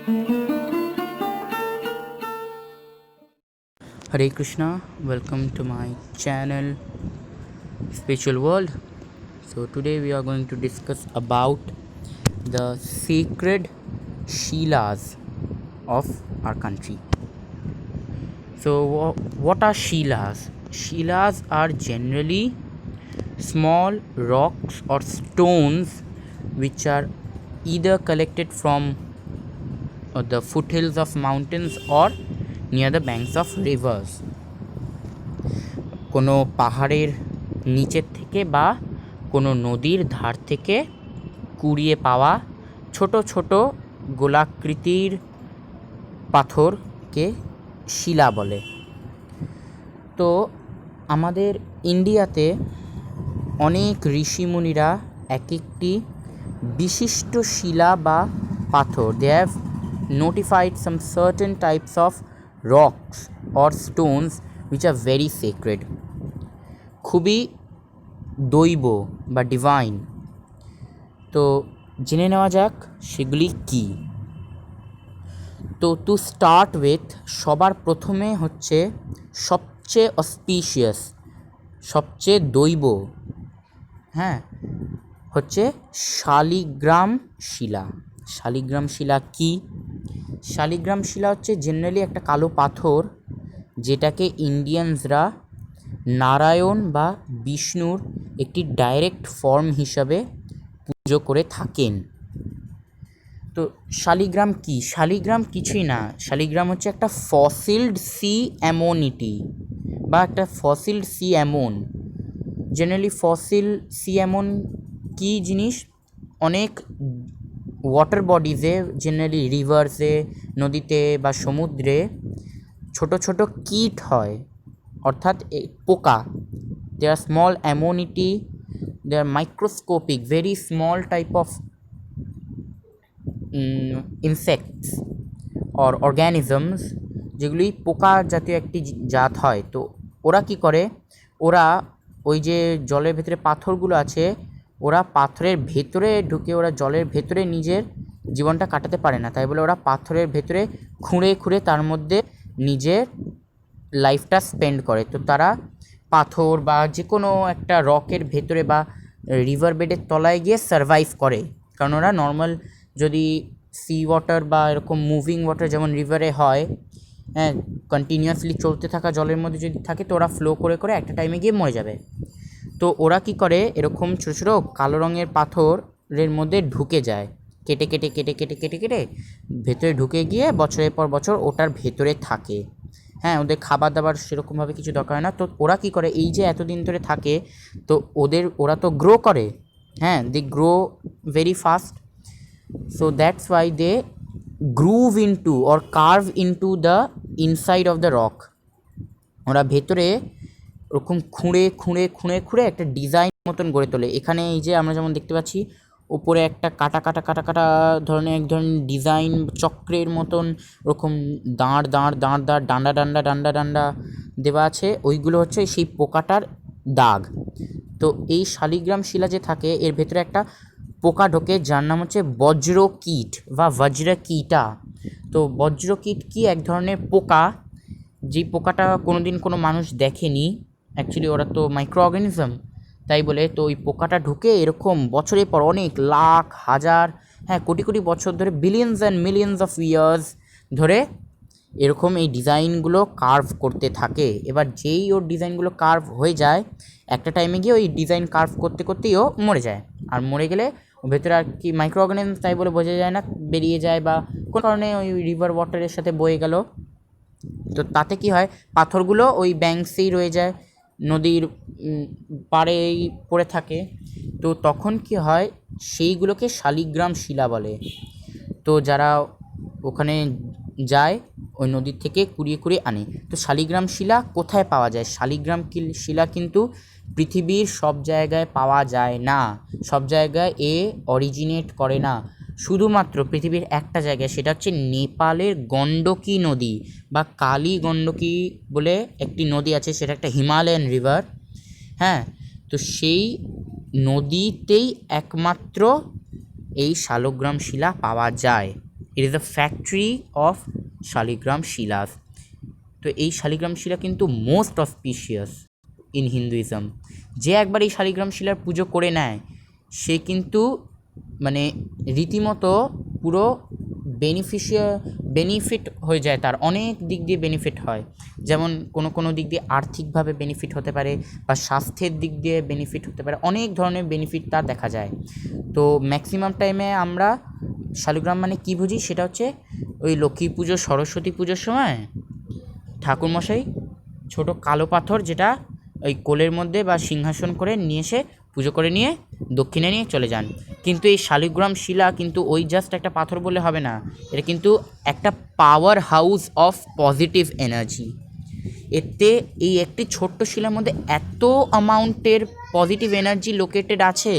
Hare Krishna, welcome to my channel Spiritual World. So today we are going to discuss about the sacred Shilas of our country. So what are Shilas? Shilas are generally small rocks or stones which are either collected from the foothills of mountains or near the banks of rivers. কোনো পাহাড়ের নিচের থেকে বা কোনো নদীর ধার থেকে কুড়িয়ে পাওয়া ছোট ছোট গোলাকৃতির পাথরকে শিলা বলে। তো আমাদের ইন্ডিয়াতে অনেক ঋষিমুনিরা এক একটি বিশিষ্ট শিলা বা পাথর, they have notified some certain types of rocks or stones which are very sacred, খুবই দৈব বা ডিভাইন। তো জেনে নেওয়া যাক সেগুলি কী। তো টু স্টার্ট উইথ, সবার প্রথমে হচ্ছে সবচেয়ে অসপিশিয়াস, সবচেয়ে দৈব, হচ্ছে শালিগ্রাম শিলা। শালিগ্রাম শিলা কি? শালিগ্রাম শিলা হচ্ছে জেনারেলি একটা কালো পাথর যেটাকে ইন্ডিয়ানসরা নারায়ণ বা বিষ্ণুর একটি ডাইরেক্ট ফর্ম হিসাবে পুজো করে থাকেন। তো শালিগ্রাম কি? শালিগ্রাম কিছুই না, শালিগ্রাম হচ্ছে একটা ফসিলড সি অ্যামোনিটি বা একটা ফসিলড C amino. Generally fossil C amino কী জিনিস? অনেক ওয়াটার বডিজে, জেনারেলি রিভার্সে, নদীতে বা সমুদ্রে ছোট ছোট কীট হয়, অর্থাৎ পোকা। They are small amenity, they are microscopic very small type of insects or organisms, যেগুলি পোকা জাতীয় একটি জাত হয়। তো ওরা কি করে, ওরা ওই যে জলের ভেতরে পাথরগুলো আছে, ওরা পাথরের ভেতরে ঢুকে, ওরা জলের ভেতরে নিজের জীবনটা কাটাতে পারে না, তাই বলে ওরা পাথরের ভেতরে খুঁড়ে খুঁড়ে তার মধ্যে নিজের লাইফটা স্পেন্ড করে। তো তারা পাথর বা যে কোনো একটা রকের ভেতরে বা রিভার বেডের তলায় গিয়ে সারভাইভ করে, কারণ ওরা নর্মাল যদি সি ওয়াটার বা এরকম মুভিং ওয়াটার যেমন রিভারে হয়, কন্টিনিউয়াসলি চলতে থাকা জলের মধ্যে যদি থাকে, তো ওরা ফ্লো করে করে একটা টাইমে গিয়ে মরে যাবে। তো ওরা কি করে, এরকম ছোটো ছোটো কালো রঙের পাথরের মধ্যে ঢুকে যায়, কেটে কেটে কেটে কেটে কেটে কেটে ভেতরে ঢুকে গিয়ে বছরের পর বছর ওটার ভেতরে থাকে। ওদের খাবার দাবার সেরকমভাবে কিছু দরকার হয় না। তো ওরা কি করে, এই যে এতদিন ধরে থাকে, তো ওরা তো গ্রো করে, they grow very fast. So that's why they groove into or curve into the inside of the rock. ওরা ভেতরে ওরকম খুঁড়ে খুঁড়ে খুঁড়ে খুঁড়ে একটা ডিজাইন মতন গড়ে তোলে। এখানে এই যে আমরা যেমন দেখতে পাচ্ছি, ওপরে একটা কাটা কাটা কাটা কাটা ধরনের এক ধরনের ডিজাইন চক্রের মতন ওরকম দাঁড় দাঁড় দাঁড় দাঁড় ডান্ডা ডান্ডা ডান্ডা ডান্ডা দেওয়া আছে, ওইগুলো হচ্ছে সেই পোকাটার দাগ। তো এই শালিগ্রাম শিলা যে থাকে, এর ভেতরে একটা পোকা ঢোকে যার নাম হচ্ছে বজ্রকীট বা বজ্রকীটা। তো বজ্রকীট কি? এক ধরনের পোকা, যেই পোকাটা কোনো দিন কোনো মানুষ দেখেনি। অ্যাকচুয়ালি ওরা তো মাইক্রো অর্গানিজম, তাই বলে তো ওই পোকাটা ঢুকে এরকম বছরের পর অনেক লাখ হাজার, কোটি কোটি বছর ধরে, billions and millions of years ধরে এরকম এই ডিজাইনগুলো কার্ভ করতে থাকে। এবার যেই ওর ডিজাইনগুলো কার্ভ হয়ে যায়, একটা টাইমে গিয়ে ওই ডিজাইন কার্ভ করতে করতেই ও মরে যায়। আর মরে গেলে ওর ভেতরে আর কি মাইক্রো অর্গানিজম, তাই বলে বোঝা যায় না, বেরিয়ে যায় বা কোনো কারণে ওই রিভার ওয়াটারের সাথে বয়ে গেল। তো তাতে কি হয়, পাথরগুলো ওই ব্যাঙ্কসেই রয়ে যায়, নদীর পাড়েই পড়ে থাকে। তো তখন কি হয়, সেইগুলোকে শালিগ্রাম শিলা বলে। তো যারা ওখানে যায়, ওই নদীর থেকে কুড়িয়ে কুড়িয়ে আনে। তো শালিগ্রাম শিলা কোথায় পাওয়া যায়? শালিগ্রাম শিলা কিন্তু পৃথিবীর সব জায়গায় পাওয়া যায় না, সব জায়গায় অরিজিনেট করে না। শুধুমাত্র পৃথিবীর একটা জায়গায়, সেটা হচ্ছে নেপালের গণ্ডকী নদী বা কালী গণ্ডকী বলে একটি নদী আছে, সেটা একটা হিমালয়ান রিভার। তো সেই নদীতেই একমাত্র এই শালগ্রাম শিলা পাওয়া যায়। It is a factory of Shaligram Shila's. তো এই শালিগ্রাম শিলা কিন্তু মোস্ট অসপিশিয়াস ইন হিন্দুইজম। যে একবার এই শালিগ্রাম শিলার পুজো করে নেয় সে কিন্তু মানে রীতিমতো পুরো বেনিফিট হয়ে যায়, তার অনেক দিক দিয়ে বেনিফিট হয়। যেমন কোনো দিক দিয়ে আর্থিকভাবে বেনিফিট হতে পারে, বা স্বাস্থ্যের দিক দিয়ে বেনিফিট হতে পারে, অনেক ধরনের বেনিফিট তার দেখা যায়। তো ম্যাক্সিমাম টাইমে আমরা শালিগ্রাম মানে কী বুঝি, সেটা হচ্ছে ওই লক্ষ্মী পুজো সরস্বতী পুজোর সময় ঠাকুরমশাই ছোটো কালো পাথর যেটা ওই কোলের মধ্যে বা সিংহাসন করে নিয়ে এসে পুজো করে নিয়ে দক্ষিণে নিয়ে চলে যান। কিন্তু এই শালিগ্রাম শিলা কিন্তু ওই জাস্ট একটা পাথর বলে হবে না, এটা কিন্তু একটা power house of positive energy. এতে এই একটি ছোট্ট শিলার মধ্যে এত অ্যামাউন্টের পজিটিভ এনার্জি লোকেটেড আছে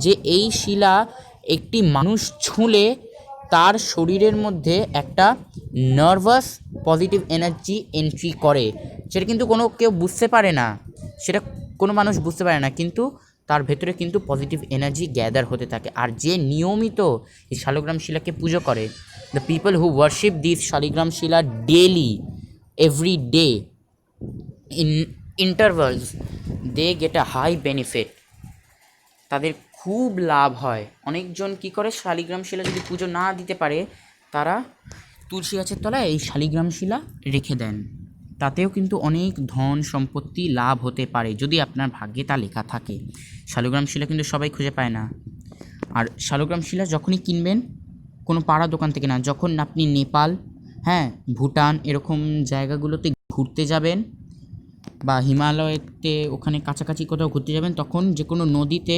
যে এই শিলা একটি মানুষ ছুঁলে তার শরীরের মধ্যে একটা নার্ভাস পজিটিভ এনার্জি এন্ট্রি করে। সেটা কিন্তু কেউ বুঝতে পারে না, সেটা কোনো মানুষ বুঝতে পারে না, কিন্তু তার ভেতরে কিন্তু পজিটিভ এনার্জি গ্যাদার হতে থাকে। আর যে নিয়মিত এই শালিগ্রাম শিলাকে পুজো করে, the people who worship this Shaligram shila daily, every day, in intervals, they get a high benefit. তাদের খুব লাভ হয়। অনেকজন কী করে, শালিগ্রাম শিলা যদি পুজো না দিতে পারে তারা তুলসী গাছের তলায় এই শালিগ্রাম শিলা রেখে দেন, তাতেও কিন্তু অনেক ধন সম্পত্তি লাভ হতে পারে যদি আপনার ভাগ্যে তা লেখা থাকে। শালিগ্রাম শিলা কিন্তু সবাই খুঁজে পায় না। আর শালিগ্রাম শিলা যখনই কিনবেন কোনো পাড়া দোকান থেকে না, যখন আপনি নেপাল, হ্যাঁ, ভুটান এরকম জায়গাগুলোতে ঘুরতে যাবেন, বা হিমালয়েতে ওখানে কাছাকাছি কোথাও ঘুরতে যাবেন, তখন যে কোনো নদীতে,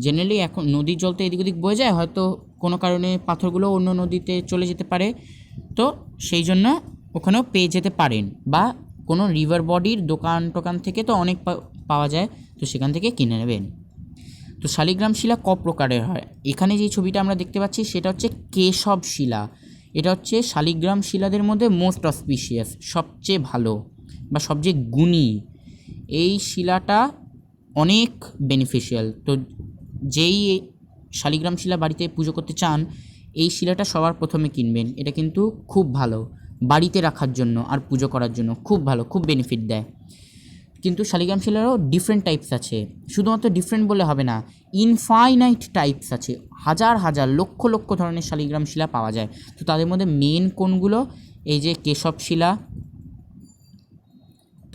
জেনারেলি এখন নদীর জল তো এদিক ওদিক বয়ে যায়, হয়তো কোনো কারণে পাথরগুলো অন্য নদীতে চলে যেতে পারে, তো সেই জন্য ওখানেও পেয়ে যেতে পারেন, বা কোনো রিভার বডির দোকান টোকান থেকে তো অনেক পাওয়া যায়, তো সেখান থেকে কিনে নেবেন। তো শালিগ্রাম শিলা ক প্রকারের হয়, এখানে যে ছবিটা আমরা দেখতে পাচ্ছি সেটা হচ্ছে কেশব শিলা। এটা হচ্ছে শালিগ্রাম শিলাদের মধ্যে মোস্ট অসপিশিয়াস, সবচেয়ে ভালো বা সবচেয়ে গুণী। এই শিলাটা অনেক বেনিফিশিয়াল। তো যেই শালিগ্রাম শিলা বাড়িতে পুজো করতে চান, এই শিলাটা সবার প্রথমে কিনবেন। এটা কিন্তু খুব ভালো বাড়িতে রাখার জন্য আর পুজো করার জন্য, খুব ভালো, খুব বেনিফিট দেয়। কিন্তু শালিগ্রাম শিলারও ডিফারেন্ট টাইপস আছে, শুধুমাত্র ডিফারেন্ট বলে হবে না, ইনফাইনাইট টাইপস আছে, হাজার হাজার লক্ষ লক্ষ ধরনের শালিগ্রাম শিলা পাওয়া যায়। তো তাদের মধ্যে মেন কোনগুলো, এই যে কেশব শিলা,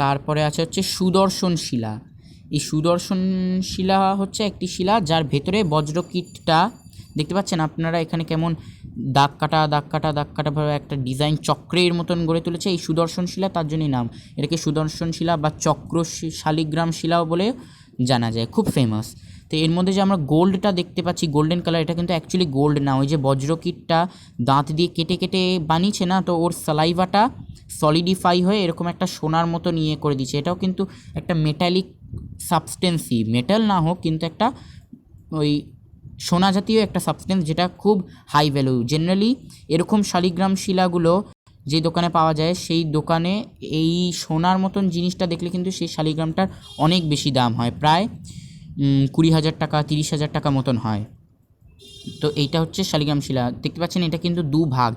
তারপরে আছে হচ্ছে সুদর্শন শিলা। এই সুদর্শন শিলা হচ্ছে একটি শিলা যার ভেতরে বজ্রকীটটা দেখতে পাচ্ছেন আপনারা, এখানে কেমন দাগ কাটা ভাবে একটা ডিজাইন চক্রের মতন গড়ে তুলেছে এই সুদর্শন শিলা, তার জন্যই নাম। এটাকে সুদর্শন শিলা বা চক্র শালিগ্রাম শিলাও বলে জানা যায়, খুব ফেমাস। তো এর মধ্যে যে আমরা গোল্ডটা দেখতে পাচ্ছি, গোল্ডেন কালার, এটা কিন্তু অ্যাকচুয়ালি গোল্ড না, ওই যে বজ্রকীটটা দাঁত দিয়ে কেটে কেটে বানিয়েছে না, তো ওর সালাইভাটা সলিডিফাই হয়ে এরকম একটা সোনার মতো নিয়ে করে দিচ্ছে। এটাও কিন্তু একটা মেটালিক সাবস্টেন্সই, মেটাল না হোক কিন্তু একটা ওই সোনা জাতীয় একটা সাবস্টেন্স, যেটা খুব হাই ভ্যালু। জেনারেলি এরকম শালিগ্রাম শিলাগুলো যে দোকানে পাওয়া যায়, সেই দোকানে এই সোনার মতন জিনিসটা দেখলে কিন্তু সেই শালিগ্রামটার অনেক বেশি দাম হয়, প্রায় 20,000 টাকা 30,000 টাকা মতন হয়। তো এইটা হচ্ছে শালিগ্রাম শিলা, দেখতে পাচ্ছেন এটা কিন্তু দুভাগ।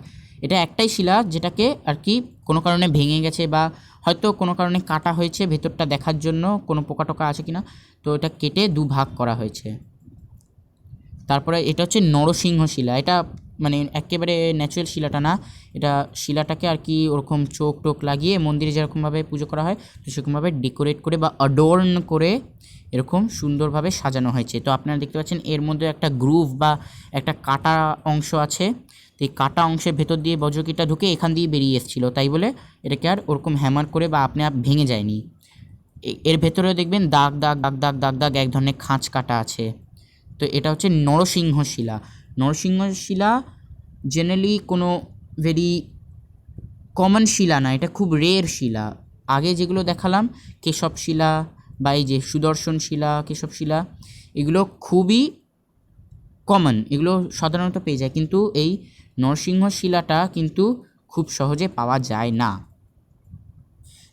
এটা একটাই শিলা যেটাকে আর কি কোনো কারণে ভেঙে গেছে, বা হয়তো কোনো কারণে কাটা হয়েছে ভেতরটা দেখার জন্য কোনো পোকা টোকা আছে কিনা, তো এটা কেটে দুভাগ করা হয়েছে। তারপরে এটা হচ্ছে নরসিংহ শিলা, এটা মানে একেবারে ন্যাচারাল শিলাটা না, এটা শিলাটাকে আর কি ওরকম চোখ টোক লাগিয়ে মন্দিরে যেরকমভাবে পুজো করা হয়, তো সেরকমভাবে ডেকোরেট করে বা অ্যাডর্ন করে এরকম সুন্দরভাবে সাজানো হয়েছে। তো আপনারা দেখতে পাচ্ছেন এর মধ্যে একটা গ্রুভ বা একটা কাটা অংশ আছে, তো এই কাটা অংশের ভেতর দিয়ে বজ্রকীটটা ঢুকে এখান দিয়ে বেরিয়ে এসেছিলো, তাই বলে এটাকে আর ওরকম হ্যামার করে বা আপনি আপ ভেঙে যায়নি। এর ভেতরেও দেখবেন দাগ দাগ দাগ দাগ দাগ দাগ এক ধরনের খাঁচ কাটা আছে। তো এটা হচ্ছে নরসিংহ শিলা। নরসিংহ শিলা জেনারেলি কোনো ভেরি কমন শিলা না, এটা খুব রেয়ার শিলা। আগে যেগুলো দেখালাম কেশব শিলা বা এই যে সুদর্শন শিলা, কেশব শিলা, এগুলো খুবই কমন, এগুলো সাধারণত পেয়ে যায়, কিন্তু এই নরসিংহ শিলাটা কিন্তু খুব সহজে পাওয়া যায় না।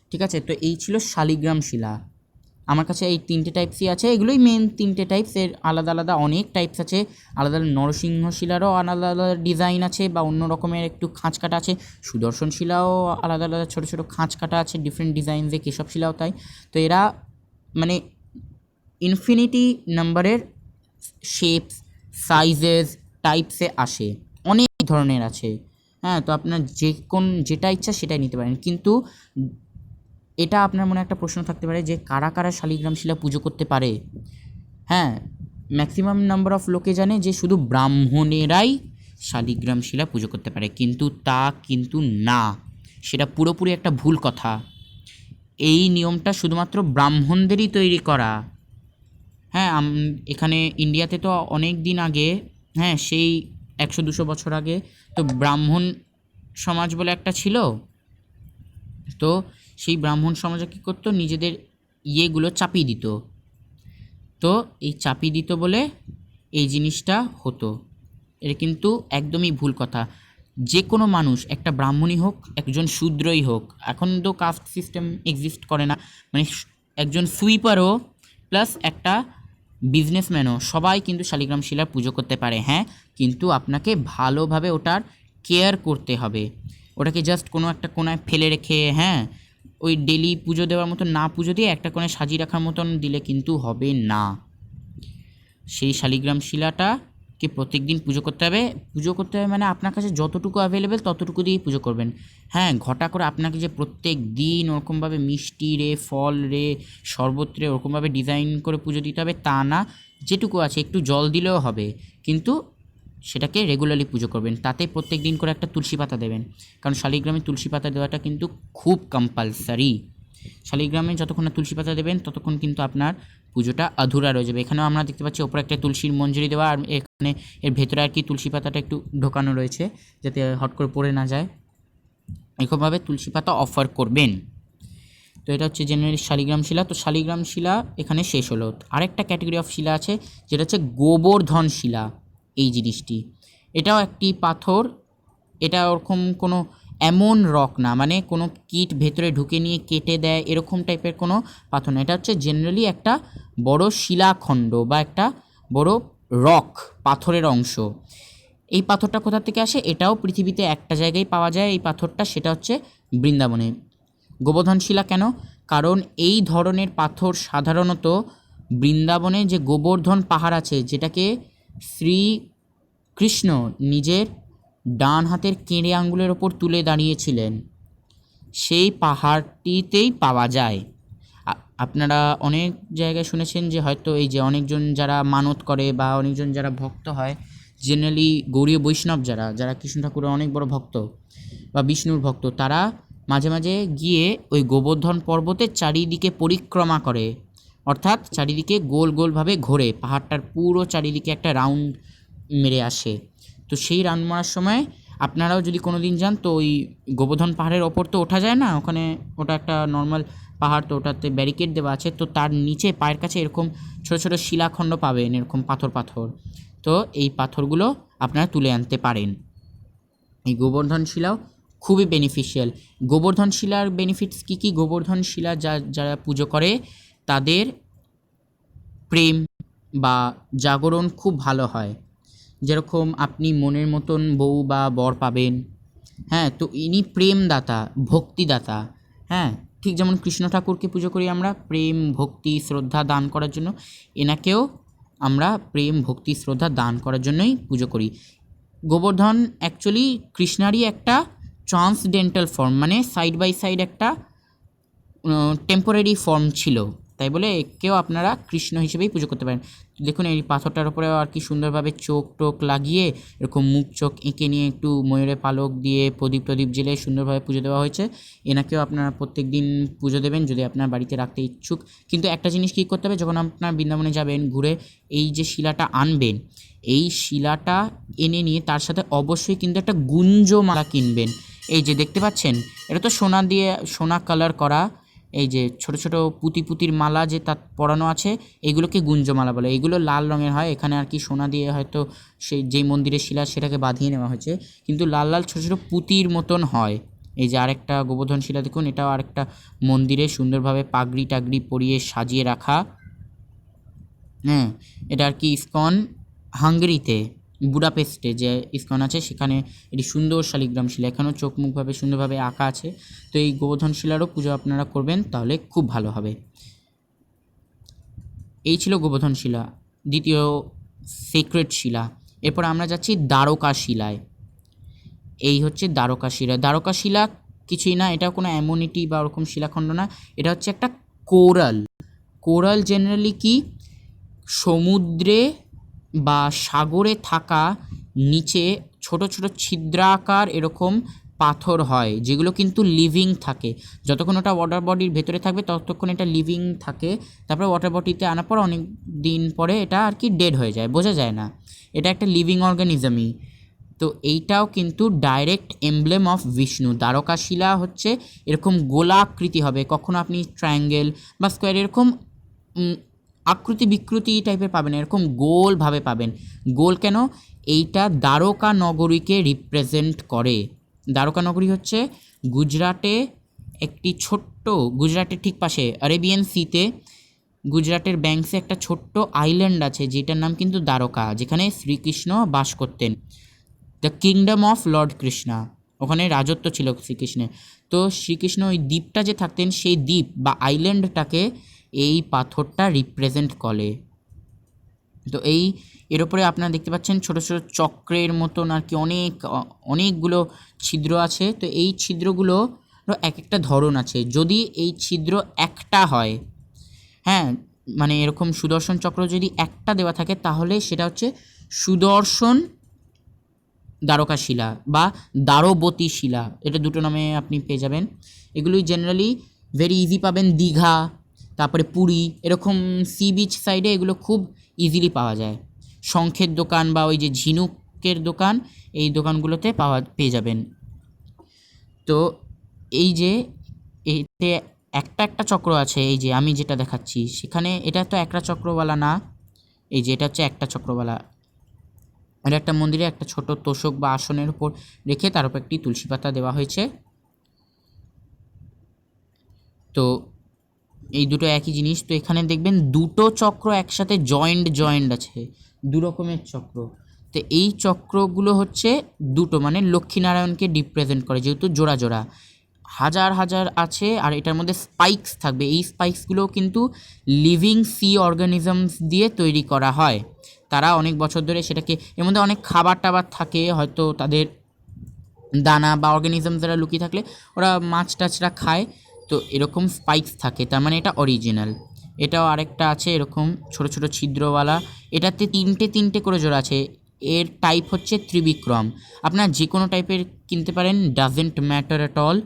ঠিক আছে, তো এই ছিল শালিগ্রাম শিলা। আমার কাছে এই 3টে টাইপসই আছে, এগুলোই মেন 3টে টাইপস। এর আলাদা আলাদা অনেক টাইপস আছে, আলাদা নরসিংহ শিলারও আলাদা আলাদা ডিজাইন আছে বা অন্য রকমের একটু খাঁজ কাটা আছে, সুদর্শন শিলাও আলাদা আলাদা ছোটো ছোটো খাঁজ কাটা আছে ডিফারেন্ট ডিজাইনসে, কেশব শিলাও তাই। তো এরা মানে ইনফিনিটি নাম্বারের শেপস, সাইজেস, টাইপসে আসে, অনেক ধরনের আছে। হ্যাঁ, তো আপনার যেটা ইচ্ছা সেটাই নিতে পারেন। কিন্তু এটা আপনার মনে একটা প্রশ্ন থাকতে পারে যে কারা কারা শালিগ্রাম শিলা পুজো করতে পারে। হ্যাঁ, ম্যাক্সিমাম নাম্বার অফ লোকে জানে যে শুধু ব্রাহ্মণেরাই শালিগ্রাম শিলা পুজো করতে পারে, কিন্তু তা কিন্তু না, সেটা পুরোপুরি একটা ভুল কথা। এই নিয়মটা শুধুমাত্র ব্রাহ্মণদেরই তৈরি করা। হ্যাঁ, এখানে ইন্ডিয়াতে তো অনেক দিন আগে, হ্যাঁ সেই 100-200 বছর আগে তো ব্রাহ্মণ সমাজ বলে একটা ছিল। তো সেই ব্রাহ্মণ সমাজে কী করতো, নিজেদের ইয়েগুলো চাপিয়ে দিত। তো এই চাপিয়ে দিত বলে এই জিনিসটা হতো। এটা কিন্তু একদমই ভুল কথা। যে কোনো মানুষ, একটা ব্রাহ্মণই হোক, একজন শূদ্রই হোক, এখন তো কাস্ট সিস্টেম এক্সিস্ট করে না, মানে একজন সুইপারও প্লাস একটা বিজনেসম্যানও সবাই কিন্তু শালিগ্রাম শিলার পুজো করতে পারে। হ্যাঁ, কিন্তু আপনাকে ভালোভাবে ওটার কেয়ার করতে হবে। ওটাকে জাস্ট কোনো একটা কোনায় ফেলে রেখে, হ্যাঁ ওই ডেলি পুজো দেওয়ার মতন না পুজো দিয়ে একটা কোণে সাজিয়ে রাখার মতন দিলে কিন্তু হবে না। সেই শালিগ্রাম শিলাটাকে প্রত্যেক দিন পুজো করতে হবে। পুজো করতে হবে মানে আপনার কাছে যতটুকু অ্যাভেলেবেল ততটুকু দিয়েই পুজো করবেন। হ্যাঁ, ঘটা করে আপনাকে যে প্রত্যেক দিন ওরকমভাবে মিষ্টি রে, ফল রে, শরবত রে ওরকমভাবে ডিজাইন করে পুজো দিতে হবে তা না। যেটুকু আছে একটু জল দিলেও হবে, কিন্তু সেটাকে রেগুলারলি পুজো করবেন। তাতে প্রত্যেক দিন করে একটা তুলসী পাতা দেবেন, কারণ শালিগ্রামে তুলসী পাতা দেওয়াটা কিন্তু খুব কম্পালসারি। শালিগ্রামে যতক্ষণ না তুলসী পাতা দেবেন ততক্ষণ কিন্তু আপনার পুজোটা আধুরা রয়ে যাবে। এখানেও আমরা দেখতে পাচ্ছি ওপরে একটা তুলসীর মঞ্জুরি দেওয়া, আর এখানে এর ভেতরে আর কি তুলসী পাতাটা একটু ঢোকানো রয়েছে যাতে হট করে পড়ে না যায়। এরকমভাবে তুলসী পাতা অফার করবেন। তো এটা হচ্ছে জেনারেলি শালিগ্রাম শিলা। তো শালিগ্রাম শিলা এখানে শেষ হলো। আরেকটা ক্যাটাগরি অফ শিলা আছে যেটা হচ্ছে গোবর্ধন শিলা। এই জিনিসটি, এটাও একটি পাথর। এটা ওরকম কোনো এমন রক না, মানে কোনো কিট ভেতরে ঢুকে নিয়ে কেটে দেয় এরকম টাইপের কোনো পাথর না। এটা হচ্ছে জেনারেলি একটা বড় শিলাখণ্ড বা একটা বড় রক, পাথরের অংশ। এই পাথরটা কোথা থেকে আসে? এটাও পৃথিবীতে একটা জায়গায় পাওয়া যায় এই পাথরটা, সেটা হচ্ছে বৃন্দাবনে। গোবর্ধন শিলা কেন? কারণ এই ধরনের পাথর সাধারণত বৃন্দাবনে যে গোবর্ধন পাহাড় আছে, যেটাকে শ্রীকৃষ্ণ নিজের ডান হাতের কেঁড়ে আঙ্গুলের ওপর তুলে দাঁড়িয়েছিলেন, সেই পাহাড়টিতেই পাওয়া যায়। আপনারা অনেক জায়গায় শুনেছেন যে হয়তো এই যে অনেকজন যারা মানত করে বা অনেকজন যারা ভক্ত হয়, জেনারেলি গৌড়ীয় বৈষ্ণব যারা যারা কৃষ্ণ ঠাকুরের অনেক বড় ভক্ত বা বিষ্ণুর ভক্ত, তারা মাঝে মাঝে গিয়ে ওই গোবর্ধন পর্বতের চারিদিকে পরিক্রমা করে, অর্থাৎ চারিদিকে গোল গোলভাবে ঘোরে, পাহাড়টার পুরো চারিদিকে একটা রাউন্ড মেরে আসে। তো সেই রাউন্ড মারার সময় আপনারাও যদি কোনো দিন যান, তো ওই গোবর্ধন পাহাড়ের ওপর তো ওঠা যায় না, ওখানে ওটা একটা নর্মাল পাহাড়, তো ওটাতে ব্যারিকেড দেওয়া আছে, তো তার নিচে পায়ের কাছে এরকম ছোটো ছোটো শিলাখণ্ড পাবেন, এরকম পাথর পাথর। তো এই পাথরগুলো আপনারা তুলে আনতে পারেন। এই গোবর্ধন শিলাও খুবই বেনিফিশিয়াল। গোবর্ধন শিলার বেনিফিটস কী কী? গোবর্ধন শিলা যারা পুজো করে তাদের প্রেম বা জাগরণ খুব ভালো হয়। যেরকম আপনি মনের মতন বউ বা বর পাবেন। হ্যাঁ, তো ইনি প্রেমদাতা, ভক্তিদাতা। হ্যাঁ, ঠিক যেমন কৃষ্ণ ঠাকুরকে পুজো করি আমরা প্রেম, ভক্তি, শ্রদ্ধা দান করার জন্য, এনাকেও আমরা প্রেম, ভক্তি, শ্রদ্ধা দান করার জন্যই পুজো করি। গোবর্ধন অ্যাকচুয়ালি কৃষ্ণারই একটা ট্রান্সডেন্টাল ফর্ম, মানে সাইড বাই সাইড একটা টেম্পোরারি ফর্ম ছিল, তাই বলে একেও আপনারা কৃষ্ণ হিসেবেই পুজো করতে পারেন। দেখুন এই পাথরটার উপরে আর কি সুন্দরভাবে চোখ টোক লাগিয়ে এরকম মুখ চোখ এঁকে নিয়ে একটু ময়ূরের পালক দিয়ে প্রদীপ প্রদীপ জেলে সুন্দরভাবে পুজো দেওয়া হয়েছে। এনাকেও আপনারা প্রত্যেক দিন পুজো দেবেন যদি আপনার বাড়িতে রাখতে ইচ্ছুক। কিন্তু একটা জিনিস কী করতে হবে, যখন আপনার বৃন্দাবনে যাবেন ঘুরে, এই যে শিলাটা আনবেন, এই শিলাটা এনে নিয়ে তার সাথে অবশ্যই কিন্তু একটা গুঞ্জমালা কিনবেন। এই যে দেখতে পাচ্ছেন, এটা তো সোনা দিয়ে, সোনা কালার করা এই যে ছোট ছোট পুঁতির মালা যে তার পরানো আছে, এগুলোকে গুঞ্জমালা বলে। এগুলো লাল রঙের হয়, এখানে আর কি সোনা দিয়ে হয়তো সেই যেই মন্দিরের শিলা সেটাকে বাঁধিয়ে নেওয়া হয়েছে, কিন্তু লাল লাল ছোট ছোট পুঁতির মতন হয়। এই যে আরেকটা গোবর্ধন শিলা দেখুন, এটাও আরেকটা মন্দিরে সুন্দরভাবে পাগড়ি টাগড়ি পরিয়ে সাজিয়ে রাখা। হ্যাঁ, এটা আর কি ইসকন হাঙ্গেরিতে, বুডাপেস্টে যে ইসকন আছে সেখানে এটি সুন্দর শালিগ্রাম শিলা, এখানেও চোখ মুখভাবে সুন্দরভাবে আঁকা আছে। তো এই গোবর্ধন শিলারও পুজো আপনারা করবেন তাহলে খুব ভালো হবে। এই ছিল গোবর্ধন শিলা, দ্বিতীয় সিক্রেট শিলা। এরপর আমরা যাচ্ছি দ্বারকা শিলায়। এই হচ্ছে দ্বারকা শিলা। দ্বারকা শিলা কিছুই না, এটা কোনো অ্যামোনিটি বা ওরকম শিলাখণ্ড না, এটা হচ্ছে একটা কোরাল। কোরাল জেনারেলি কি সমুদ্রে বা সাগরে থাকা নিচে ছোট ছোট ছিদ্রাকার এরকম পাথর হয়, যেগুলো কিন্তু লিভিং থাকে। যতক্ষণ ওটা ওয়াটার বডির ভেতরে থাকবে ততক্ষণ এটা লিভিং থাকে, তারপরে ওয়াটার বডিতে আনার পর অনেক দিন পরে এটা আর কি ডেড হয়ে যায়, বোঝা যায় না, এটা একটা লিভিং অর্গানিজমই। তো এইটাও কিন্তু direct emblem of Vishnu. Dwarka শিলা হচ্ছে এরকম গোলাকৃতি হবে, কখনো আপনি ট্রায়াঙ্গেল বা স্কোয়ার এরকম আকৃতি বিকৃতি টাইপের পাবেন, এরকম গোলভাবে পাবেন। গোল কেন? এইটা দ্বারকা নগরীকে রিপ্রেজেন্ট করে। দ্বারকা নগরী হচ্ছে গুজরাটে একটি ছোট্ট, গুজরাটের ঠিক পাশে আরেবিয়ান সিতে গুজরাটের ব্যাঙ্কসে একটা ছোট্ট আইল্যান্ড আছে যেটার নাম কিন্তু দ্বারকা, যেখানে শ্রীকৃষ্ণ বাস করতেন। The kingdom of Lord Krishna, ওখানে রাজত্ব ছিল শ্রীকৃষ্ণের। তো শ্রীকৃষ্ণ ওই দ্বীপটা যে থাকতেন সেই দ্বীপ বা আইল্যান্ডটাকে এই পাথরটা রিপ্রেজেন্ট করে। তো এর ওপরে আপনারা দেখতে পাচ্ছেন ছোট ছোট চক্রের মতন আর কি অনেকগুলো ছিদ্র আছে। তো এই ছিদ্রগুলো এক একটা ধরন আছে। যদি এই ছিদ্র একটা হয়, হ্যাঁ মানে এরকম সুদর্শন চক্র যদি একটা দেওয়া থাকে তাহলে সেটা হচ্ছে সুদর্শন দ্বারকা শিলা বা দ্বারবতী শিলা, এটা দুটো নামে আপনি পেয়ে যাবেন। এগুলোই জেনারেলি ভেরি ইজি পাবেন দীঘা, তারপরে পুরী, এরকম সি বিচ সাইডে এগুলো খুব ইজিলি পাওয়া যায়। শঙ্খের দোকান বা ওই যে ঝিনুকের দোকান, এই দোকানগুলোতে পেয়ে যাবেন। তো এই যে এতে একটা একটা চক্র আছে, এই যে আমি যেটা দেখাচ্ছি সেখানে এটা তো একটা চক্রওয়ালা না, এই যে এটা হচ্ছে একটা চক্রওয়ালা। এটা একটা মন্দিরে একটা ছোট তোষক বা আসনের উপর রেখে তার উপর একটি তুলসী পাতা দেওয়া হয়েছে। তো এই দুটো একই জিনিস। তো এখানে দেখবেন দুটো চক্র একসাথে জয়েন্ট আছে, দু রকমের চক্র। তো এই চক্রগুলো হচ্ছে দুটো, মানে লক্ষ্মীনারায়ণকে রিপ্রেজেন্ট করে, যেহেতু জোড়া জোড়া হাজার হাজার আছে। আর এটার মধ্যে স্পাইকস থাকবে, এই স্পাইকসগুলো কিন্তু লিভিং সি অর্গানিজমস দিয়ে তৈরি করা হয়। তারা অনেক বছর ধরে সেটাকে, এর মধ্যে অনেক খাবার টাবার থাকে, হয়তো তাদের দানা বা অর্গানিজম যারা লুকিয়ে থাকলে ওরা মাছ টাছরা খায়। তো এরকম স্পাইকস থাকে, তার মানে এটা অরিজিনাল। এটাও আরেকটা আছে এরকম ছোট ছোট ছিদ্রওয়ালা, এটাতে তিনটে তিনটে করে জোড়া আছে। এর টাইপ হচ্ছে ত্রিবিক্রম। আপনারা যে কোনো টাইপের কিনতে পারেন, ডাজেন্ট ম্যাটার অ্যাট অল।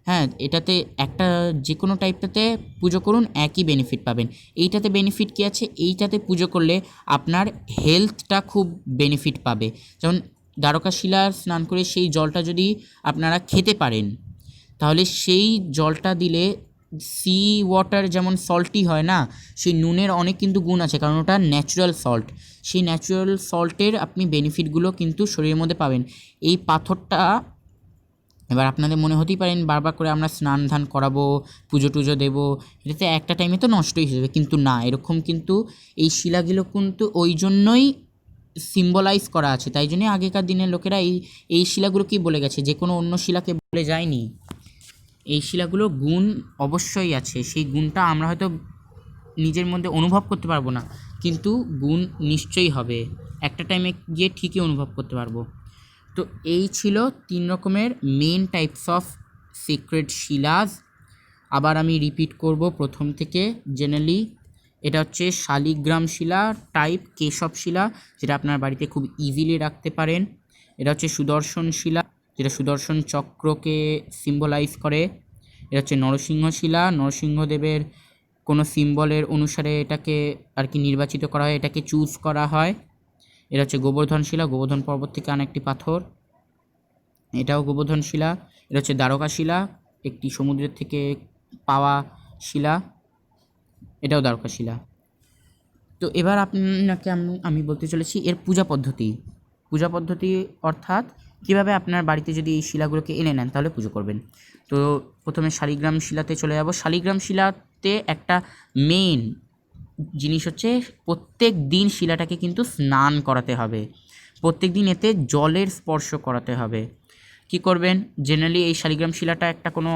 হ্যাঁ, এটাতে একটা যে কোনো টাইপটাতে পুজো করুন, একই বেনিফিট পাবেন। এইটাতে বেনিফিট কী আছে? এইটাতে পুজো করলে আপনার হেলথটা খুব বেনিফিট পাবে। যেমন দ্বারকা শিলার স্নান করে সেই জলটা যদি আপনারা খেতে পারেন, তাহলে সেই জলটা দিলে সি ওয়াটার যেমন সল্টি হয় না, সেই নুনের অনেক কিন্তু গুণ আছে, কারণ ওটা ন্যাচারাল সল্ট। সেই ন্যাচারাল সল্টের আপনি বেনিফিটগুলো কিন্তু শরীরের মধ্যে পাবেন। এই পাথরটা, এবার আপনাদের মনে হতেই পারেন বারবার করে আমরা স্নান ধান করাবো, পুজো টুজো দেবো, এটাতে একটা টাইমে তো নষ্টই হয়ে যাবে, কিন্তু না, এরকম কিন্তু এই শিলাগুলো কিন্তু ওই জন্যই সিম্বলাইজ করা আছে। তাই জন্যই আগেকার দিনের লোকেরা এই শিলাগুলো কি বলে গেছে, যে কোনো অন্য শিলাকে বলে যায়নি। এই শিলাগুলোর গুণ অবশ্যই আছে, সেই গুণটা আমরা হয়তো নিজের মধ্যে অনুভব করতে পারবো না, কিন্তু গুণ নিশ্চয়ই হবে, একটা টাইমে গিয়ে ঠিকই অনুভব করতে পারবো। তো এই ছিল 3 রকমের মেন টাইপস অফ সিক্রেট শিলাজ। আবার আমি রিপিট করব প্রথম থেকে। জেনারেলি এটা হচ্ছে শালিগ্রাম শিলা টাইপ, কেশব শিলা, যেটা আপনার বাড়িতে খুব ইজিলি রাখতে পারেন। এটা হচ্ছে সুদর্শন শিলা, যেটা সুদর্শন চক্রকে সিম্বলাইজ করে। এটা হচ্ছে নরসিংহ শিলা, নরসিংহদেবের কোনো সিম্বলের অনুসারে এটাকে আর কি নির্বাচিত করা হয়, এটাকে চুজ করা হয়। এটা হচ্ছে গোবর্ধন শিলা, গোবর্ধন পর্বত থেকে আনা একটি পাথর, এটাও গোবর্ধন শিলা। এটা হচ্ছে দ্বারকা শিলা, একটি সমুদ্রের থেকে পাওয়া শিলা, এটাও দ্বারকা শিলা। তো এবার আপনাকে আমি বলতে চলেছি এর পূজা পদ্ধতি। অর্থাৎ কীভাবে আপনার বাড়িতে যদি এই শিলাগুলোকে এনে নেন তাহলে পুজো করবেন। তো প্রথমে শালিগ্রাম শিলাতে চলে যাব। শালিগ্রাম শিলাতে একটা মেন জিনিস হচ্ছে প্রত্যেক দিন শিলাটাকে কিন্তু স্নান করাতে হবে, প্রত্যেক দিন এতে জলের স্পর্শ করাতে হবে। কি করবেন, জেনারেলি এই শালিগ্রাম শিলাটা একটা কোনো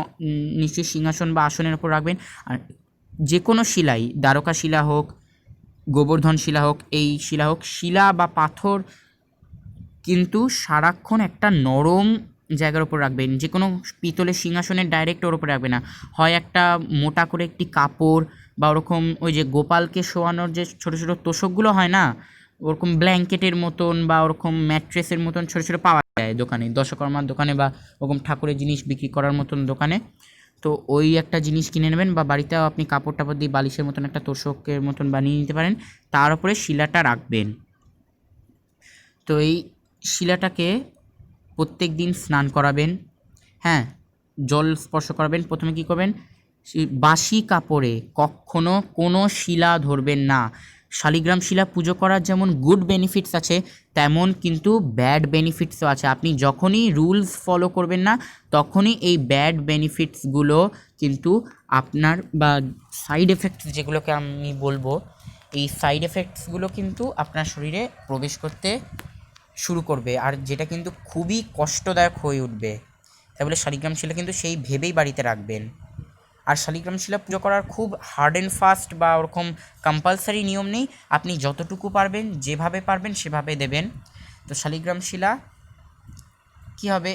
নিশ্চয়ই সিংহাসন বা আসনের ওপর রাখবেন। আর যে কোনো শিলাই, দ্বারকা শিলা হোক, গোবর্ধন শিলা হোক, এই শিলা হোক, শিলা বা পাথর কিন্তু সারাক্ষণ একটা নরম জায়গার ওপর রাখবেন। যে কোনো পিতলের সিংহাসনের ডাইরেক্ট ওর ওপরে রাখবে না, হয় একটা মোটা করে একটি কাপড় বা ওরকম ওই যে গোপালকে শোয়ানোর যে ছোটো ছোটো তোষকগুলো হয় না, ওরকম ব্ল্যাঙ্কেটের মতন বা ওরকম ম্যাট্রেসের মতন ছোটো ছোটো পাওয়া যায় দোকানে, দশকর্মার দোকানে বা ওরকম ঠাকুরের জিনিস বিক্রি করার মতন দোকানে। তো ওই একটা জিনিস কিনে নেবেন, বা বাড়িতেও আপনি কাপড় টাপড় দিয়ে বালিশের মতন একটা তোষকের মতন বানিয়ে নিতে পারেন, তার উপরে শিলাটা রাখবেন। তো এই শিলাটাকে প্রত্যেক দিন স্নান করাবেন, হ্যাঁ, জল স্পর্শ করাবেন। প্রথমে কী করবেন, বাসি কাপড়ে কখনো কোনো শিলা ধরবেন না। শালিগ্রাম শিলা পুজো করার যেমন গুড বেনিফিটস আছে, তেমন কিন্তু ব্যাড বেনিফিটসও আছে। আপনি যখনই রুলস ফলো করবেন না, তখনই এই ব্যাড বেনিফিটসগুলো কিন্তু আপনার, বা সাইড এফেক্টস যেগুলোকে আমি বলবো, এই সাইড এফেক্টসগুলো কিন্তু আপনার শরীরে প্রবেশ করতে শুরু করবে, আর যেটা কিন্তু খুবই কষ্টদায়ক হয়ে উঠবে। তাই বলে শালিগ্রাম শিলা কিন্তু সেই ভেবেই বাড়িতে রাখবেন। আর শালিগ্রাম শিলা পুজো করার খুব হার্ড অ্যান্ড ফাস্ট বা ওরকম কম্পালসারি নিয়ম নেই, আপনি যতটুকু পারবেন, যেভাবে পারবেন সেভাবে দেবেন। তো শালিগ্রাম শিলা কী হবে,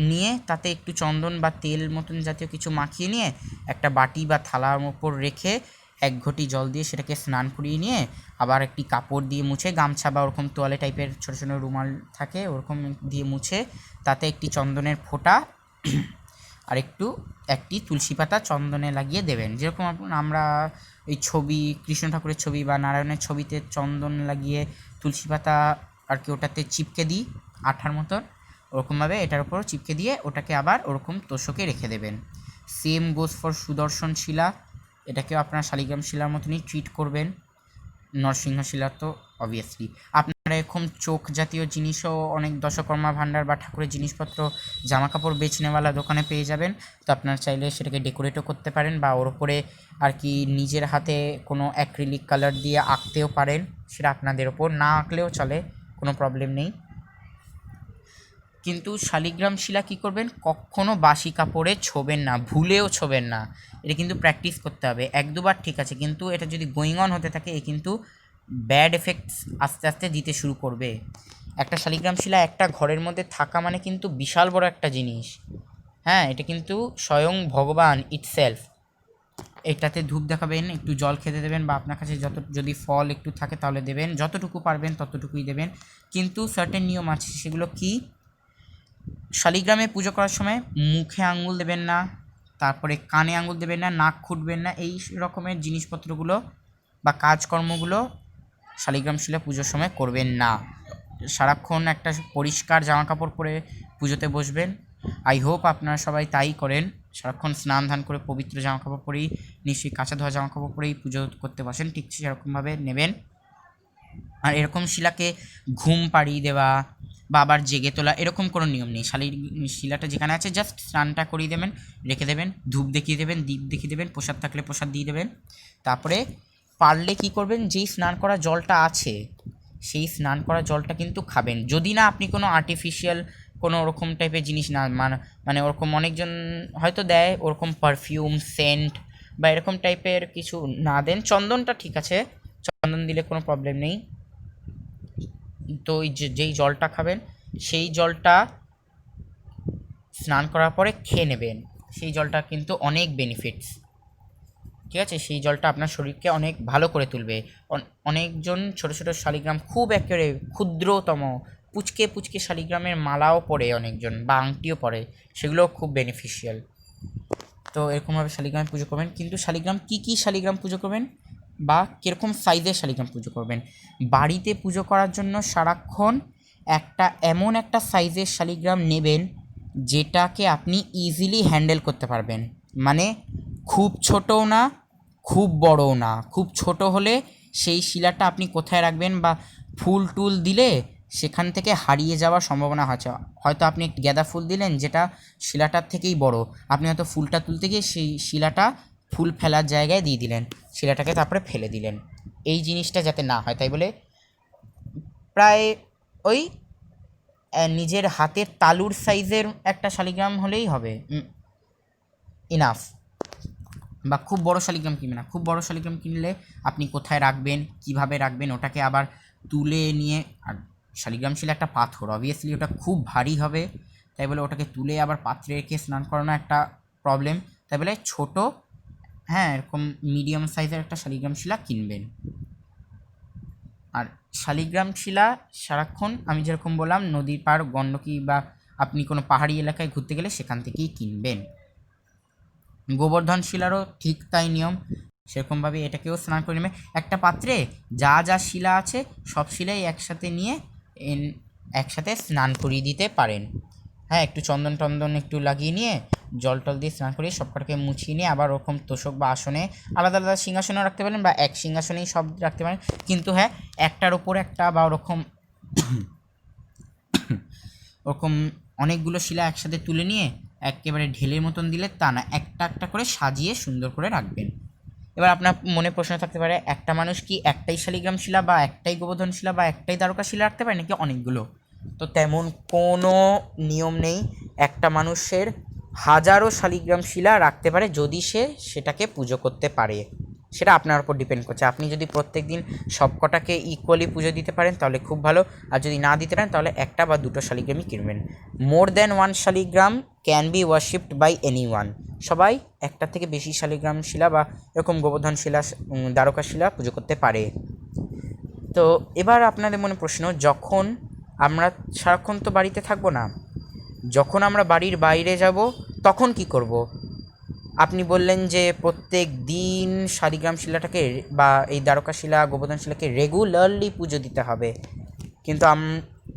নিয়ে তাতে একটু চন্দন বা তেল মতন জাতীয় কিছু মাখিয়ে নিয়ে একটা বাটি বা থালার ওপর রেখে 1 ঘটি জল দিয়ে সেটাকে স্নান করিয়ে নিয়ে আবার একটি কাপড় দিয়ে মুছে, গামছা বা ওরকম তোয়ালে টাইপের ছোটো ছোটো রুমাল থাকে ওরকম দিয়ে মুছে, তাতে একটি চন্দনের ফোঁটা আর একটি তুলসী পাতা চন্দনে লাগিয়ে দেবেন। যেরকম আমরা এই ছবি, কৃষ্ণ ঠাকুরের ছবি বা নারায়ণের ছবিতে চন্দন লাগিয়ে তুলসী পাতা আর কি ওটাতে চিপকে দিই আঠার মতন, ওরকমভাবে এটার উপর চিপকে দিয়ে ওটাকে আবার ওরকম তোষকে রেখে দেবেন। সেম গোস ফর সুদর্শন শিলা, এটাকেও আপনার শালিগ্রাম শিলার মতনই ট্রিট করবেন। নরসিংহ শিলা তো অবভিয়াসলি আপনারা এরকম চোখ জাতীয় জিনিসও অনেক দশকর্মা ভাণ্ডার বা ঠাকুরের জিনিসপত্র, জামা কাপড় বেচনেওয়ালা দোকানে পেয়ে যাবেন। তো আপনারা চাইলে সেটাকে ডেকোরেটও করতে পারেন, বা ওর উপরে আর কি নিজের হাতে কোনো অ্যাক্রিলিক কালার দিয়ে আঁকতেও পারেন, সেটা আপনাদের ওপর, না আঁকলেও চলে, কোনো প্রবলেম নেই। কিন্তু শালিগ্রাম শিলা কী করবেন, কখনও বাসি কাপড়ে ছোবেন না, ভুলেও ছোবেন না। এটা কিন্তু প্র্যাকটিস করতে হবে, 1-2 বার ঠিক আছে, কিন্তু এটা যদি গোয়িং অন হতে থাকে এ কিন্তু ব্যাড এফেক্টস আস্তে আস্তে দিতে শুরু করবে। একটা শালিগ্রাম শিলা একটা ঘরের মধ্যে থাকা মানে কিন্তু বিশাল বড় একটা জিনিস, হ্যাঁ, এটা কিন্তু স্বয়ং ভগবান ইটসেলফ। এটাতে ধূপ দেখাবেন, একটু জল খেতে দেবেন, বা আপনার কাছে যদি ফল একটু থাকে তাহলে দেবেন, যতটুকু পারবেন ততটুকুই দেবেন। কিন্তু সার্টেন নিয়ম আছে, সেগুলো কি, শালিগ্রামে পুজো করার সময় মুখে আঙুল দেবেন না, তারপরে কানে আঙুল দেবেন না, নাক খুঁটবেন না, এই রকমের জিনিসপত্রগুলো বা কাজকর্মগুলো শালিগ্রাম শিলা পুজোর সময় করবেন না। সারাক্ষণ একটা পরিষ্কার জামাকাপড় পরে পুজোতে বসবেন। আই হোপ আপনারা সবাই তাই করেন, সারাক্ষণ স্নান ধান করে পবিত্র জামাকাপড় পরেই, নিশ্চয়ই কাঁচা ধোয়া জামাকাপড় পরেই পুজো করতে বসেন, ঠিক সেরকমভাবে নেবেন। আর এরকম শিলাকে ঘুম পাড়িয়ে দেওয়া বা আবার জেগে তোলা এরকম কোনো নিয়ম নেই। শিলাটা যেখানে আছে জাস্ট স্নানটা করিয়ে দেবেন, রেখে দেবেন, ধূপ দেখিয়ে দেবেন, দীপ দেখিয়ে দেবেন, প্রসাদ থাকলে প্রসাদ দিয়ে দেবেন। তারপরে পারলে কি করবেন, যেই স্নান করা জলটা আছে সেই স্নান করা জলটা কিন্তু খাবেন, যদি না আপনি কোনো আর্টিফিশিয়াল কোনো ওরকম টাইপের জিনিস না, মানে ওরকম অনেকজন হয়তো দেয় ওরকম পারফিউম, সেন্ট বা এরকম টাইপের কিছু না দেন। চন্দনটা ঠিক আছে, চন্দন দিলে কোনো প্রবলেম নেই। তো যেই জলটা খাবেন সেই জলটা স্নান করার পরে খেয়ে নেবেন, সেই জলটা কিন্তু অনেক বেনিফিটস, ঠিক আছে, সেই জলটা আপনার শরীরকে অনেক ভালো করে তুলবে। অনেকজন ছোটো ছোটো শালিগ্রাম খুব একেবারে ক্ষুদ্রতম পুচকে পুচকে শালিগ্রামের মালাও পরে অনেকজন, বা আংটিও পরে, সেগুলোও খুব বেনিফিশিয়াল। তো এরকমভাবে শালিগ্রামে পুজো করবেন। কিন্তু শালিগ্রাম কী শালিগ্রাম পুজো করবেন বা কীরকম সাইজের শালিগ্রাম পুজো করবেন, বাড়িতে পুজো করার জন্য সারাক্ষণ এমন একটা সাইজের শালিগ্রাম নেবেন যেটাকে আপনি ইজিলি হ্যান্ডেল করতে পারবেন, মানে খুব ছোটও না খুব বড়ও না। খুব ছোট হলে সেই শিলাটা আপনি কোথায় রাখবেন, বা ফুল টুল দিলে সেখান থেকে হারিয়ে যাওয়ার সম্ভাবনা আছে। হয়তো আপনি একটি গাঁদা ফুল দিলেন যেটা শিলাটার থেকেই বড়, আপনি হয়তো ফুলটা তুলতে গিয়ে সেই শিলাটা ফুল ফেলার জায়গায় দিয়ে দিলেন, শিলাটাকে তারপরে ফেলে দিলেন। এই জিনিসটা যাতে না হয় তাই বলে প্রায় ওই নিজের হাতের তালুর সাইজের একটা শালিগ্রাম হলেই হবে, ইনাফ। বা খুব বড় শালিগ্রাম কিনবেন না। খুব বড় শালিগ্রাম কিনলে আপনি কোথায় রাখবেন, কিভাবে রাখবেন, ওটাকে আবার তুলে নিয়ে, আর শালিগ্রাম শিলা একটা পাথর, অবভিয়াসলি ওটা খুব ভারী হবে, তাই বলে ওটাকে তুলে আবার পাত্রে রেখে স্নান করানো একটা প্রবলেম। তাই বলে ছোটো, হ্যাঁ, এরকম মিডিয়াম সাইজের একটা শালিগ্রাম শিলা কিনবেন। আর শালিগ্রাম শিলা সারাক্ষণ আমি যেরকম বললাম নদীর পাড়, গণ্ডকী বা আপনি কোনো পাহাড়ি এলাকায় ঘুরতে গেলে সেখান থেকেই কিনবেন। গোবর্ধন শিলারও ঠিক তাই নিয়ম, সেরকমভাবে এটাকেও স্নান করে নেবে। একটা পাত্রে যা যা শিলা আছে সব শিলাই একসাথে নিয়ে একসাথে স্নান করিয়ে দিতে পারেন। হ্যাঁ, একটু চন্দন টন্দন একটু লাগিয়ে নিয়ে জল টল দিয়ে স্নান করিয়ে সব কটাকে মুছিয়ে নিয়ে আবার ওরকম তোষক বা আসনে আলাদা আলাদা সিংহাসনেও রাখতে পারেন বা এক সিংহাসনেই সব রাখতে পারেন। কিন্তু হ্যাঁ, একটার ওপর একটা বা ওরকম ওরকম অনেকগুলো শিলা একসাথে তুলে নিয়ে একেবারে ঢেলের মতন দিলে তা না, একটা একটা করে সাজিয়ে সুন্দর করে রাখবেন। এবার আপনার মনে প্রশ্ন থাকতে পারে, একটা মানুষ কি একটাই শালিগ্রাম শিলা বা একটাই গোবর্ধন শিলা বা একটাই দ্বারকা শিলা রাখতে পারে নাকি অনেকগুলো? তো তেমন কোনো নিয়ম নেই। একটা মানুষের হাজারো শালিগ্রাম শিলা রাখতে পারে যদি সে সেটাকে পুজো করতে পারে। সেটা আপনার উপর ডিপেন্ড করছে। আপনি যদি প্রত্যেক দিন সব কটাকে ইকুয়ালি পুজো দিতে পারেন তাহলে খুব ভালো, আর যদি না দিতে পারেন তাহলে একটা বা দুটো শালিগ্রামই কিনবেন। More than one Shaligram can be worshipped by any one. সবাই একটা থেকে বেশি শালিগ্রাম শিলা বা এরকম গোবর্ধন শিলা, দ্বারকা শিলা পুজো করতে পারে। তো এবার আপনাদের মনে প্রশ্ন, যখন আমরা সারাক্ষণ তো বাড়িতে থাকবো না, যখন আমরা বাড়ির বাইরে যাব তখন কি করব? আপনি বললেন যে প্রত্যেক দিন শালিগ্রাম শিলাটাকে বা এই দ্বারকা শিলা গোবর্ধন শিলাকে রেগুলারলি পুজো দিতে হবে। কিন্তু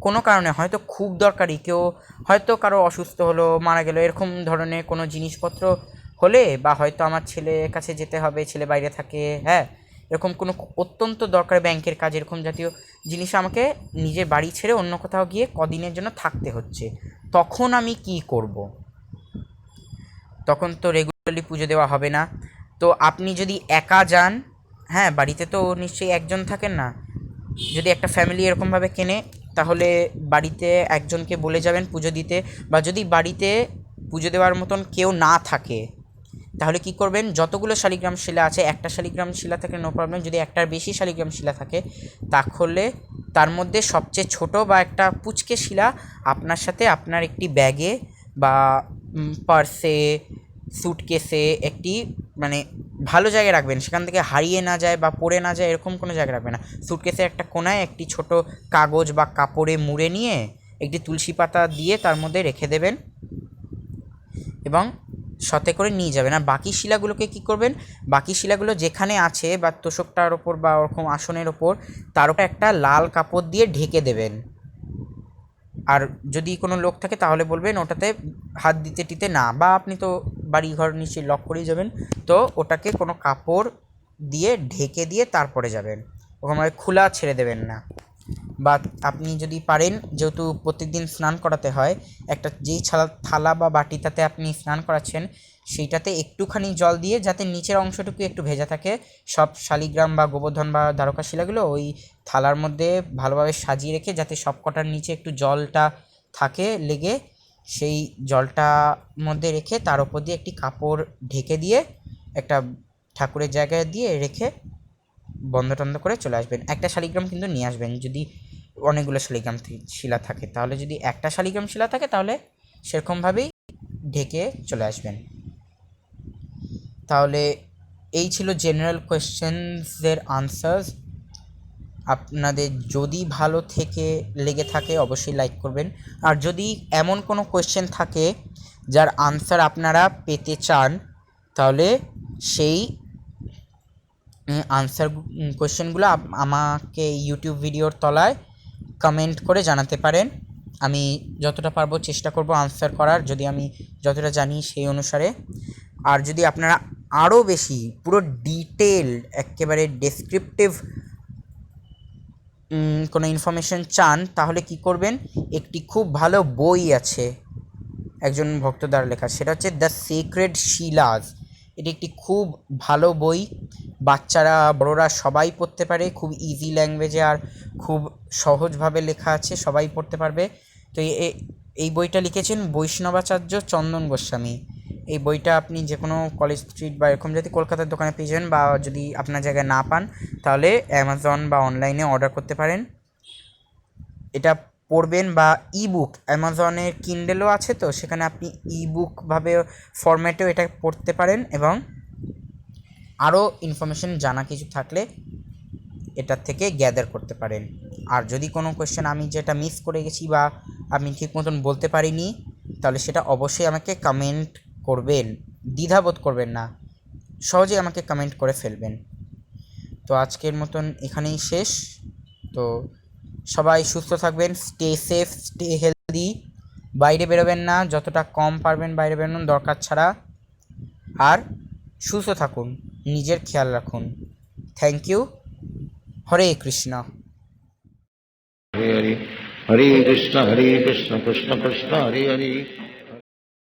কোনো কারণে হয়তো খুব দরকারি, কেউ হয়তো কারো অসুস্থ হলো, মারা গেল, এরকম ধরনের কোনো জিনিসপত্র হলে, বা হয়তো আমার ছেলের কাছে যেতে হবে, ছেলে বাইরে থাকে, হ্যাঁ, এরকম কোনো অত্যন্ত দরকারি ব্যাংকের কাজ, এরকম জাতীয় জিনিস আমাকে নিজের বাড়ি ছেড়ে অন্য কোথাও গিয়ে কদিনের জন্য থাকতে হচ্ছে, তখন আমি কি করব? তখন তো রেগুলারলি পুজো দেওয়া হবে না। তো আপনি যদি একা যান, হ্যাঁ, বাড়িতে তো নিশ্চয়ই একজন থাকেন না, যদি একটা ফ্যামিলি এরকমভাবে কেনে তাহলে বাড়িতে একজনকে বলে যাবেন পুজো দিতে। বা যদি বাড়িতে পুজো দেওয়ার মতন কেউ না থাকে তাহলে কি করবেন, যতগুলো শালিগ্রাম শিলা আছে, একটা শালিগ্রাম শিলা থাকে নো প্রবলেম, যদি একটার বেশি শালিগ্রাম শিলা থাকে তাহলে তার মধ্যে সবচেয়ে ছোট বা একটা পুচকে শিলা আপনার সাথে আপনার একটি ব্যাগে বা পার্সে, স্যুটকেসে একটি মানে ভালো জায়গায় রাখবেন, সেখান থেকে হারিয়ে না যায় বা পড়ে না যায় এরকম কোনো জায়গায় রাখবেন না। স্যুটকেসের একটা কোনায় একটি ছোট কাগজ বা কাপড়ে মুড়ে নিয়ে একটি তুলসী পাতা দিয়ে তার মধ্যে রেখে দেবেন এবং সাথে করে নিয়ে যাবেন। আর বাকি শিলাগুলোকে কী করবেন, বাকি শিলাগুলো যেখানে আছে বা তোষকটার ওপর বা ওরকম আসনের ওপর, তার উপর একটা লাল কাপড় দিয়ে ঢেকে দেবেন। আর যদি কোনো লোক থাকে তাহলে বলবেন ওটাতে হাত দিতে টিতে না, বা আপনি তো বাড়ি ঘর নিশ্চয়ই লক করেই যাবেন, তো ওটাকে কোনো কাপড় দিয়ে ঢেকে দিয়ে তারপরে যাবেন, ওখানে খোলা ছেড়ে দেবেন না। বা আপনি যদি পারেন, যেহেতু প্রত্যেকদিন স্নান করাতে হয়, একটা যেই থালা বা বাটিটাতে আপনি স্নান করাচ্ছেন সেইটাতে একটুখানি জল দিয়ে, যাতে নিচের অংশটুকু একটু ভেজা থাকে, সব শালিগ্রাম বা গোবর্ধন বা দ্বারকা শিলাগুলো ওই থালার মধ্যে ভালোভাবে সাজিয়ে রেখে, যাতে সব কটার নিচে একটু জলটা থাকে লেগে, সেই জলটা মধ্যে রেখে তার উপর দিয়ে একটি কাপড় ঢেকে দিয়ে একটা ঠাকুরের জায়গায় দিয়ে রেখে বন্ধ টন্ধ করে চলে আসবেন। একটা শালিগ্রাম কিন্তু নিয়ে আসবেন, যদি অনেকগুলো শালিগ্রাম শিলা থাকে, তাহলে যদি একটা শালিগ্রাম শিলা থাকে তাহলে সেরকমভাবেই ঢেকে চলে আসবেন। তাহলে এই ছিল জেনারেল কোয়েশ্চেন্সের আনসার্স। আপনাদের যদি ভালো লেগে থাকে অবশ্যই লাইক করবেন। আর যদি এমন কোনো কোয়েশ্চেন থাকে যার আনসার আপনারা পেতে চান তাহলে সেই আনসার কোয়েশ্চেনগুলো আমাকে ইউটিউব ভিডিওর তলায় কমেন্ট করে জানাতে পারেন। আমি যতটা পারবো চেষ্টা করব আনসার করার, যদি আমি যতটা জানি সেই অনুসারে। আর যদি আপনারা আরও বেশি পুরো ডিটেলড একেবারে ডেসক্রিপটিভ কোনো ইনফরমেশন চান তাহলে কি করবেন, একটি খুব ভালো বই আছে একজন ভক্ত দ্বারা লেখা, সেটা হচ্ছে দ্য সিক্রেট শিলাস। এটি একটি খুব ভালো বই, বাচ্চারা বড়রা সবাই পড়তে পারে, খুব ইজি ল্যাঙ্গুয়েজে আর খুব সহজভাবে লেখা আছে, সবাই পড়তে পারবে। তো এই বইটা লিখেছেন বৈষ্ণবাচার্য চন্দন গোস্বামী। এই বইটা আপনি যে কোনো কলেজ স্ট্রিট বা এরকম যদি কলকাতার দোকানে পেয়ে যাবেন, বা যদি আপনার জায়গায় না পান তাহলে অ্যামাজন বা অনলাইনে অর্ডার করতে পারেন। এটা পড়বেন, বা ইবুক অ্যামাজনের কিন্ডেলও আছে, তো সেখানে আপনি ইবুকভাবে ফরম্যাটেও এটা পড়তে পারেন, এবং আরও ইনফরমেশন জানা কিছু থাকলে এটার থেকে গ্যাদার করতে পারেন। আর যদি কোনো কোয়েশ্চেন আমি যেটা মিস করে গেছি বা আমি ঠিক মতন বলতে পারিনি, তাহলে সেটা অবশ্যই আমাকে কমেন্ট করবেন, দ্বিধাবোধ করবেন না, সহজেই আমাকে কমেন্ট করে ফেলবেন। তো আজকের মতন এখানেই শেষ। তো সবাই সুস্থ থাকবেন, স্টে সেফ, স্টে হেলদি, বাইরে বেরোবেন না, যতটা কম পারবেন বাইরে বেরোনো দরকার ছাড়া, আর সুস্থ থাকুন, নিজের খেয়াল রাখুন। Thank you. Hare Krishna. Hare Hare, Hare Krishna Krishna Krishna Hare Hare.